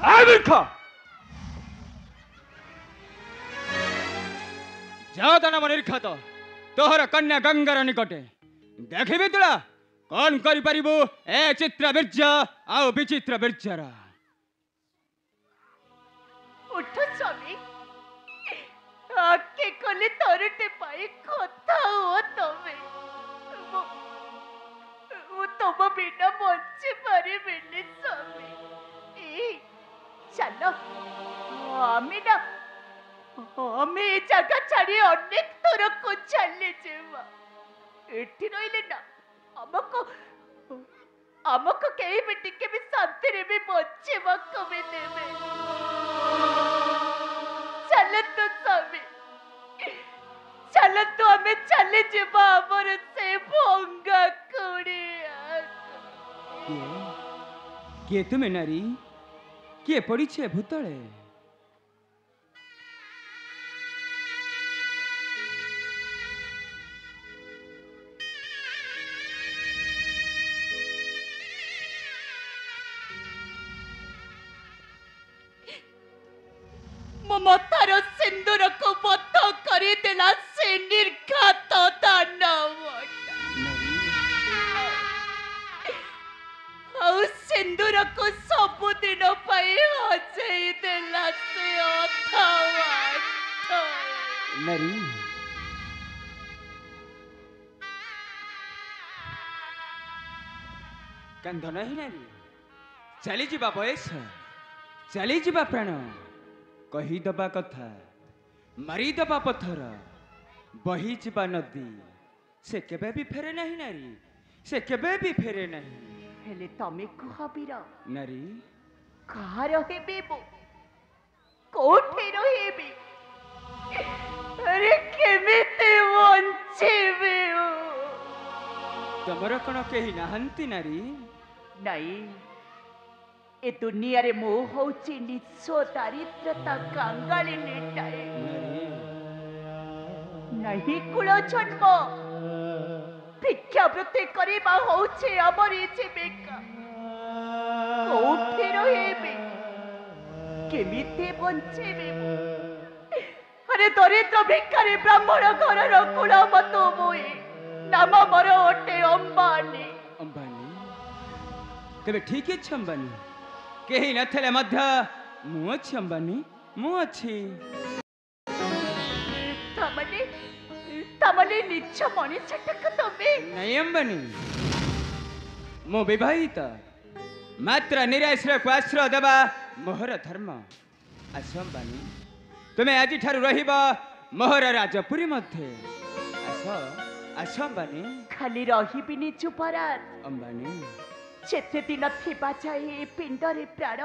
मूर्ख जातन निर्घात तोहर कन्या गंगार निकटे देखी तुला कौन करि परिबु ए चित्र बीर्ज आउ विचित्र बीर्जर उठ स्वामी आके कले तोरटे पाए कथा हो तमे वो तुम बिना बच्चे पारे बेले स्वामी ए चलो हमें जगह छाड़ी अनेक थर को चले जेवा एठी रहिले ना हमको कहीं भी टिके भी शांति रे भी बच्चे वक्त में देवे चलन तो स्वामी चलन तो हमें चले जेवा हमर से भोंगा कुड़िया के तुम्हें नारी के पड़ी छे भूतले ममतार सिंदूर को बद्ध करी देला से निर्घात दानव और सिंदूर को सबुदिन पाई हजेई देला से अथावाट नरी कंध नहीं नारी चली जीवा बयस चली जीवा प्राण कही दबा कथा मारी दबा पत्थर बही जीवा नदी से केबे भी फेरे नहीं नारी से केबे भी फेरे नहीं हेले तमे कहबीर नारी कहा रहे बो कोठे रहे अरे केमिते वंचिबे तमर कण केही नाहंती नारी नहीं ए दुनिया रे मोह होची निस्सो दारिद्रता कांगाली नेटाए नहीं कुलो जन्म भिक्षावृत्ति करिबा होचे अमरी जीविका कोठे रहिबे केमिते बंचिबे अरे दरिद्र भिखारी ब्राह्मण घरर कुलमत मोई नाम मोर ओटे अंबानी अंबानी तेबे ठीक है अंबानी केही नथले मध्य मु अछि अंबानी मु अछि तमने निच्छ मनुष्य टक तमे नहीं अंबानी मु विवाहित मात्र निराश्रय को आश्रय देवा मोहर धर्म आस अंबानी तुम्हें आज ठारू रहिबा मोहर राजपुरी मध्य आस आस अंबानी खाली रहिबिनी चुपरात अंबानी जेते दिन थिबा जाए पिंडरे प्राण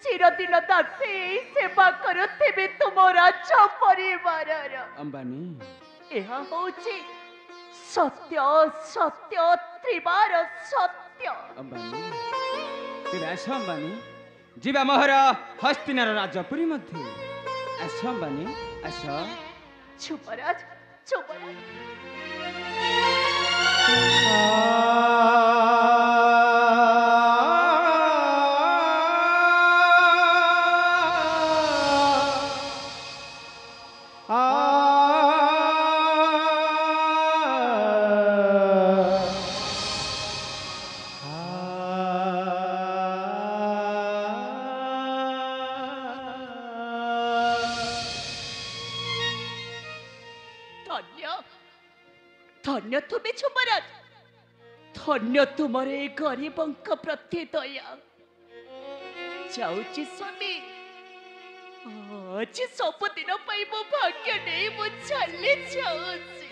चिरदिन दासे सेवा करुथिबे तुम राज परिवारर अंबानी एहा होची सत्य सत्य त्रिवार सत्य अंबानी तेरे आस अंबानी जीवा मोहर हस्तिनार राजपुरी मध्य आस अंबानी आस चुपराज धन्य तुम्हें चुपराज धन्य तुम्हारे गरीबंक प्रति दया जाऊची स्वामी आज सबुदिन मो भाग्य नहीं मु चली जाऊची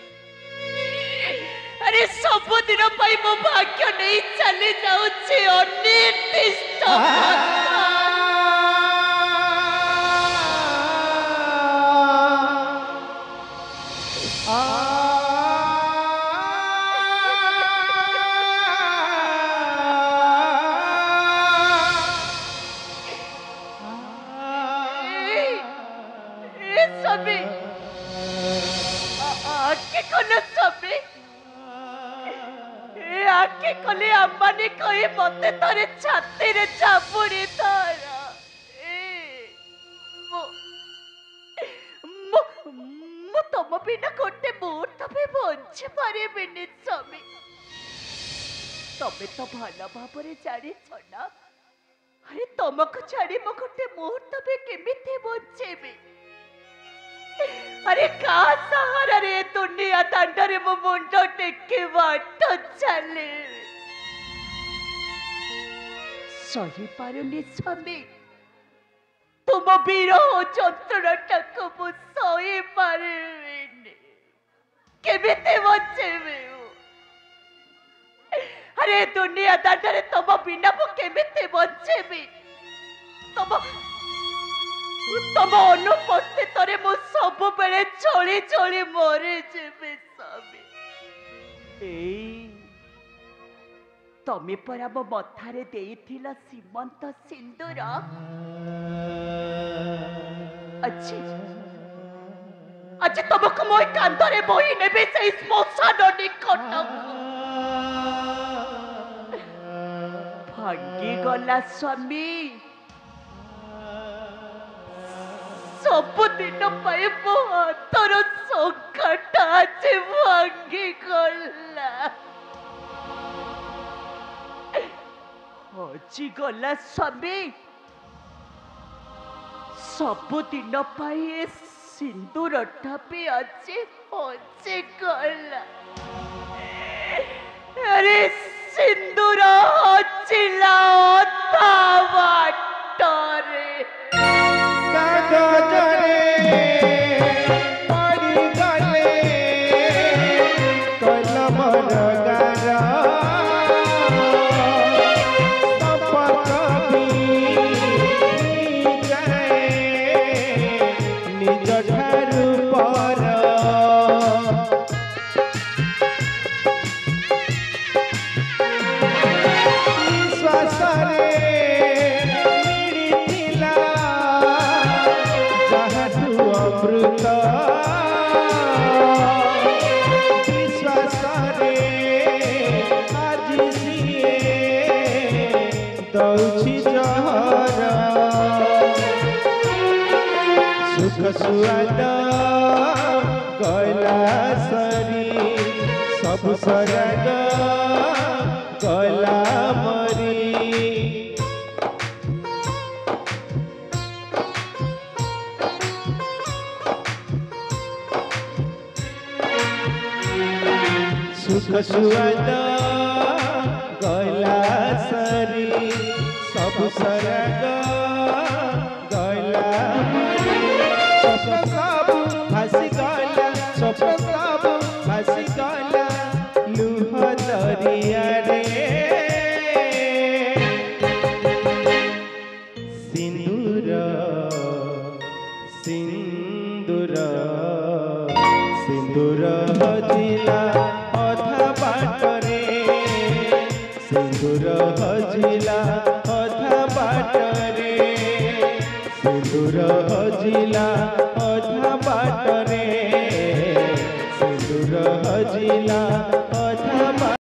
अरे सबुदिन मो भाग्य नहीं चली जाऊची अनिर्दिष्ट कले अम्बानी कही मते तोरे छाती रे चापुड़ी धर तुम बिना गोटे मुहूर्त भी बंची पारिबिनी स्वामी तमे तो भल भाव जानी ना अरे तुमको छाड़ी मो गोटे मुहूर्त भी केमिति बंचेबी अरे का सहारा रे दुनिया दांडरे मो मुंड टेके बाट चले सही पारुनी स्वामी तुम विरह जंत्रणाटा को मु सही पारिबिनी केमिति बंचेबी अरे दुनिया दांडरे तुम बिना मु केमिति बंचेबी तुम अनुपस्थित मु सब बेले चली चली मरी जेबी स्वामी तमे परा मो मथारे देइथिला सीमंत सिंदूर अच्छी आज तुमको मो कांधरे बोही नेबे से श्मशान निकट भांगी गला स्वामी सबुदिन मो हाथर संकटा आज भांगी गला हजी गला स्वामी सबुदिन सिंदूरटा भी आज हजी गला अरे सिंदूर हजिला अधा बाटरे सुआद गला सरी सब सराग गला मरी सुख सुआद गला सरी सब सराग गला सब भासी गला स्वप्न सब भासी गला लुह दरिया रे सिंदूर सिंदूर सिंदूर हजिला अधा बाटरे सिंदूर हजिला अधा बाटरे सिंदूर हजिला अधा बाट